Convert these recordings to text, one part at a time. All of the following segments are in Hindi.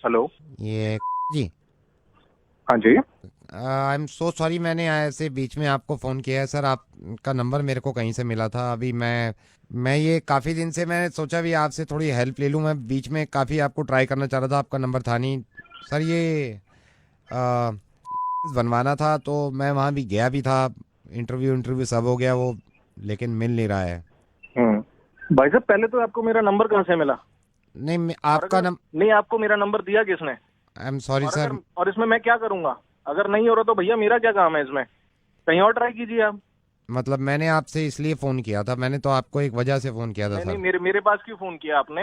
हेलो। ये जी, हाँ जी। आई एम सो सॉरी, मैंने ऐसे बीच में आपको फ़ोन किया है सर। आपका नंबर मेरे को कहीं से मिला था। अभी मैं ये काफ़ी दिन से मैंने सोचा भी आपसे थोड़ी हेल्प ले लूँ। मैं बीच में काफ़ी आपको ट्राई करना चाह रहा था, आपका नंबर था नहीं सर। ये आ, बनवाना था तो मैं वहाँ भी गया भी था, इंटरव्यू इंटरव्यू सब हो गया वो, लेकिन मिल नहीं रहा है। भाई साहब, पहले तो आपको मेरा नंबर कहाँ से मिला? नहीं और आपका अगर नम नहीं, आपको मेरा नंबर दिया किसने? आई एम सॉरी और सर। अगर और इसमें मैं क्या करूंगा? अगर नहीं हो रहा तो भैया मेरा क्या काम है इसमें? कहीं और ट्राई कीजिए आप। मतलब मैंने आपसे इसलिए फ़ोन किया था, मैंने तो आपको एक वजह से फ़ोन किया था नहीं नहीं, सर। मेरे मेरे पास क्यों फोन किया आपने?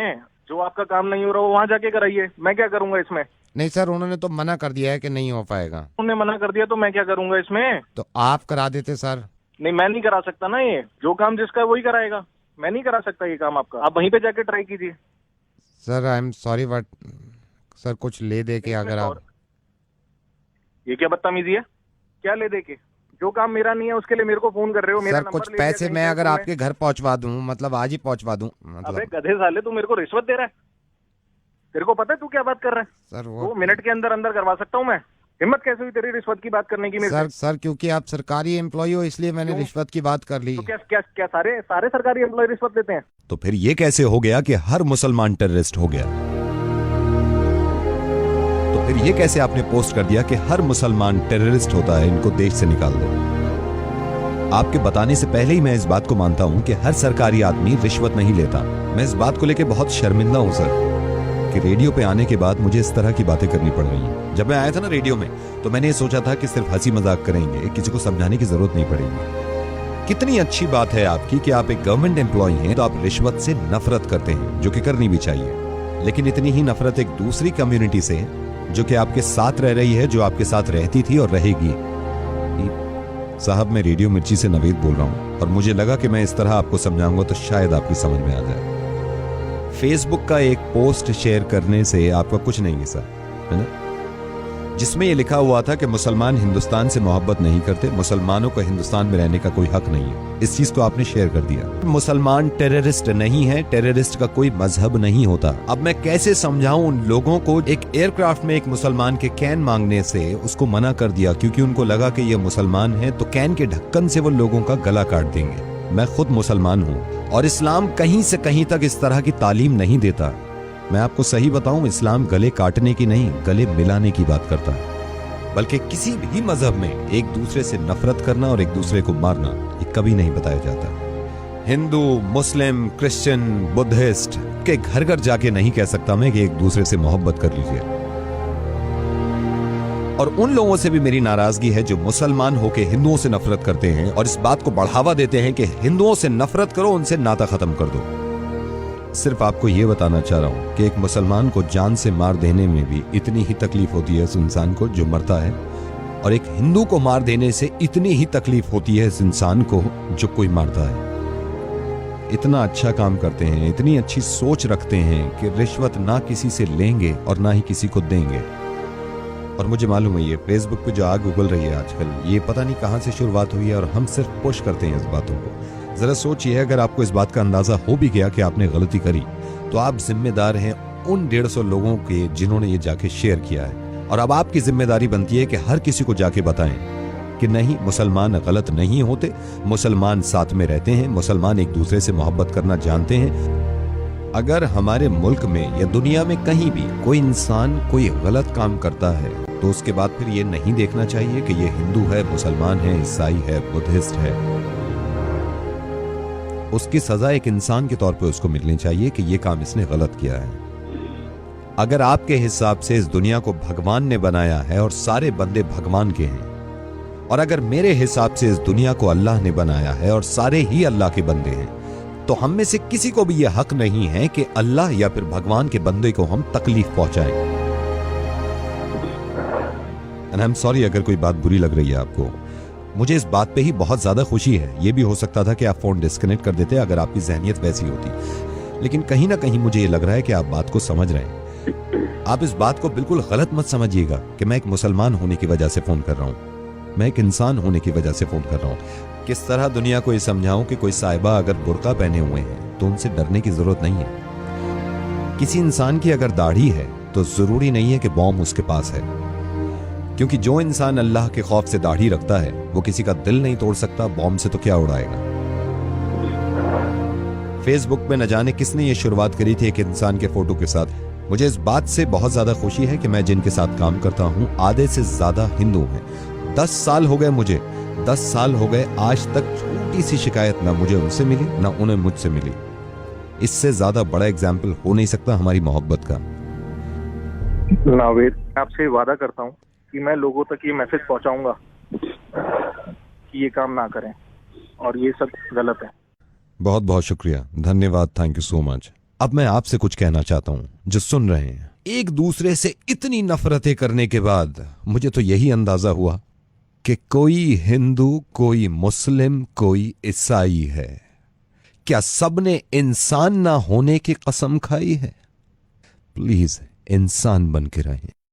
जो आपका काम नहीं हो रहा वो वहां जाके कराइए, मैं क्या करूंगा इसमें? नहीं सर, उन्होंने तो मना कर दिया है कि नहीं हो पाएगा। उन्होंने मना कर दिया तो मैं क्या करूंगा इसमें? तो आप करा देते सर। नहीं, मैं नहीं करा सकता ना। ये जो काम जिसका है वही कराएगा। मैं नहीं करा सकता ये काम आपका। आप वहीं पे जाके ट्राई कीजिए। Sir I am sorry but sir कुछ ले दे के नहीं, इसमें अगर आप। सॉरी? ये क्या बदतमीजी है? क्या ले दे के? जो काम मेरा नहीं है उसके लिए मेरे को फोन कर रहे हो? मेरा सर कुछ नंबर ले लिया पैसे कहीं मैं से अगर तुमने? आपके घर पहुंचवा दूं, मतलब आज ही पहुंचवा दूं अबे मतलब। गधे साले, तू मेरे को रिश्वत दे रहा है? तेरे को पता है तू क्या बात कर रहा है? सर वो 2 मिनट के अंदर अंदर करवा सकता हूँ मैं। हिम्मत कैसे हुई तेरी रिश्वत की बात करने की मेरे से? सर क्योंकि आप सरकारी एम्प्लॉय हो इसलिए मैंने क्यों? रिश्वत की बात कर ली। तो क्या क्या क्या सारे सारे सरकारी एम्प्लॉय रिश्वत लेते हैं? तो फिर ये कैसे हो गया कि हर मुसलमान टेररिस्ट हो गया? तो फिर ये कैसे आपने पोस्ट कर दिया कि हर मुसलमान टेररिस्ट होता है, इनको देश से निकाल दो? आपके बताने से पहले ही मैं इस बात को मानता हूं कि हर सरकारी आदमी रिश्वत नहीं लेता। मैं इस बात को लेकर बहुत शर्मिंदा हूं सर, कि रेडियो पे आने के बाद मुझे इस तरह की बातें करनी पड़ रही हैं। जब मैं आया था ना रेडियो में, तो मैंने ये सोचा था कि सिर्फ हंसी मजाक करेंगे, किसी को समझाने की जरूरत नहीं पड़ेगी। कितनी अच्छी बात है आपकी कि आप एक गवर्नमेंट एम्प्लॉय हैं तो आप रिश्वत से नफरत करते हैं, जो कि करनी भी चाहिए। लेकिन इतनी ही नफरत एक दूसरी कम्युनिटी से है, जो कि आपके साथ रह रही है, जो आपके साथ रहती थी और रहेगी। साहब, मैं रेडियो मिर्ची से नवेद बोल रहा हूं, और मुझे लगा कि मैं इस तरह आपको समझाऊंगा तो शायद आपकी समझ में आ जाए। फेसबुक का एक पोस्ट शेयर करने से आपका कुछ नहीं है सर, है ना, जिसमें यह लिखा हुआ था कि मुसलमान हिंदुस्तान से मोहब्बत नहीं करते, मुसलमानों को हिंदुस्तान में रहने का कोई हक नहीं है। इस चीज को आपने शेयर कर दिया। मुसलमान टेररिस्ट नहीं है, टेररिस्ट का कोई मजहब नहीं होता। अब मैं कैसे समझाऊं उन लोगों को? एक एयरक्राफ्ट में एक मुसलमान के कैन मांगने से उसको मना कर दिया क्योंकि उनको लगा कि ये मुसलमान है, तो कैन के ढक्कन से वो लोगों का गला काट देंगे। मैं खुद मुसलमान हूं और इस्लाम कहीं से कहीं तक इस तरह की तालीम नहीं देता। मैं आपको सही बताऊं, इस्लाम गले काटने की नहीं, गले मिलाने की बात करता है। बल्कि किसी भी मजहब में एक दूसरे से नफरत करना और एक दूसरे को मारना ये कभी नहीं बताया जाता। हिंदू, मुस्लिम, क्रिश्चियन, बुद्धिस्ट के घर घर जाके नहीं कह सकता मैं कि एक दूसरे से मोहब्बत कर लीजिए। और उन लोगों से भी मेरी नाराजगी है जो मुसलमान होके हिंदुओं से नफरत करते हैं और इस बात को बढ़ावा देते हैं कि हिंदुओं से नफरत करो, उनसे नाता खत्म कर दो। सिर्फ आपको यह बताना चाह रहा हूं कि एक मुसलमान को जान से मार देने में भी इतनी ही तकलीफ होती है उस इंसान को जो मरता है, और एक हिंदू को मार देने से इतनी ही तकलीफ होती है इस इंसान को जो कोई मारता है। इतना अच्छा काम करते हैं, इतनी अच्छी सोच रखते हैं कि रिश्वत ना किसी से लेंगे और ना ही किसी को देंगे। और मुझे मालूम है ये फेसबुक पे जो आग उगल रही है आजकल, ये पता नहीं कहां से शुरुआत हुई है और हम सिर्फ पुश करते हैं इस बातों को। जरा सोचिए, अगर आपको इस बात का अंदाजा हो भी गया कि आपने गलती करी, तो आप जिम्मेदार हैं उन 150 लोगों के जिन्होंने ये जाके शेयर किया है। और अब आपकी जिम्मेदारी बनती है कि हर किसी को जाके बताएं कि नहीं, मुसलमान गलत नहीं होते, मुसलमान साथ में रहते हैं, मुसलमान एक दूसरे से मोहब्बत करना जानते हैं। अगर हमारे मुल्क में या दुनिया में कहीं भी कोई इंसान कोई गलत काम करता है तो उसके बाद फिर ये नहीं देखना चाहिए कि ये हिंदू है, मुसलमान है, ईसाई है, बुद्धिस्ट है। उसकी सजा एक इंसान के तौर पे उसको मिलनी चाहिए कि ये काम इसने गलत किया है। अगर आपके हिसाब से इस दुनिया को भगवान ने बनाया है और सारे बंदे भगवान के हैं, और अगर मेरे हिसाब से इस दुनिया को अल्लाह ने बनाया है और सारे ही अल्लाह के बंदे हैं, तो हम में से किसी को भी यह हक नहीं है कि अल्लाह या फिर भगवान के बंदे को हम तकलीफ पहुंचाएं। एंड आई एम सॉरी अगर कोई बात बुरी लग रही है आपको। मुझे इस बात पे ही बहुत ज्यादा खुशी है। यह भी हो सकता था कि आप फोन डिस्कनेक्ट कर देते अगर आपकी जहनियत वैसी होती, लेकिन कहीं ना कहीं मुझे ये लग रहा है कि आप बात को समझ रहे हैं। आप इस बात को बिल्कुल गलत मत समझिएगा कि मैं एक मुसलमान होने की वजह से फोन कर रहा हूं। मैं एक इंसान होने की वजह से फोन कर रहा हूं। किस तरह दुनिया को ये समझाऊं कि कोई साहिबा अगर बुर्का पहने हुए हैं तो उनसे डरने की जरूरत नहीं है। किसी इंसान की अगर दाढ़ी है तो जरूरी नहीं है कि बॉम्ब उसके पास है, क्योंकि जो इंसान अल्लाह के खौफ से दाढ़ी रखता है वो किसी का दिल नहीं तोड़ सकता, बॉम्ब से तो क्या उड़ाएगा। फेसबुक पे न जाने किसने ये शुरुआत करी थी एक इंसान के फोटो के साथ। मुझे इस बात से बहुत ज्यादा खुशी है कि मैं जिनके साथ काम करता हूं आधे से ज्यादा हिंदू हैं। 10 साल हो गए मुझे, 10 साल हो गए, आज तक छोटी सी शिकायत ना मुझे उनसे मिली ना उन्हें मुझसे मिली। इससे ज्यादा बड़ा एग्जाम्पल हो नहीं सकता हमारी मोहब्बत का। नावेद, आपसे वादा करता हूँ कि मैं लोगों तक ये मैसेज पहुंचाऊंगा कि ये काम ना करें और ये सब गलत है। बहुत बहुत शुक्रिया, धन्यवाद, थैंक यू सो मच। अब मैं आपसे कुछ कहना चाहता हूं जो सुन रहे हैं। एक दूसरे से इतनी नफरतें करने के बाद मुझे तो यही अंदाजा हुआ कि कोई हिंदू, कोई मुस्लिम, कोई ईसाई है। क्या सबने इंसान ना होने की कसम खाई है? प्लीज इंसान बन के रहें।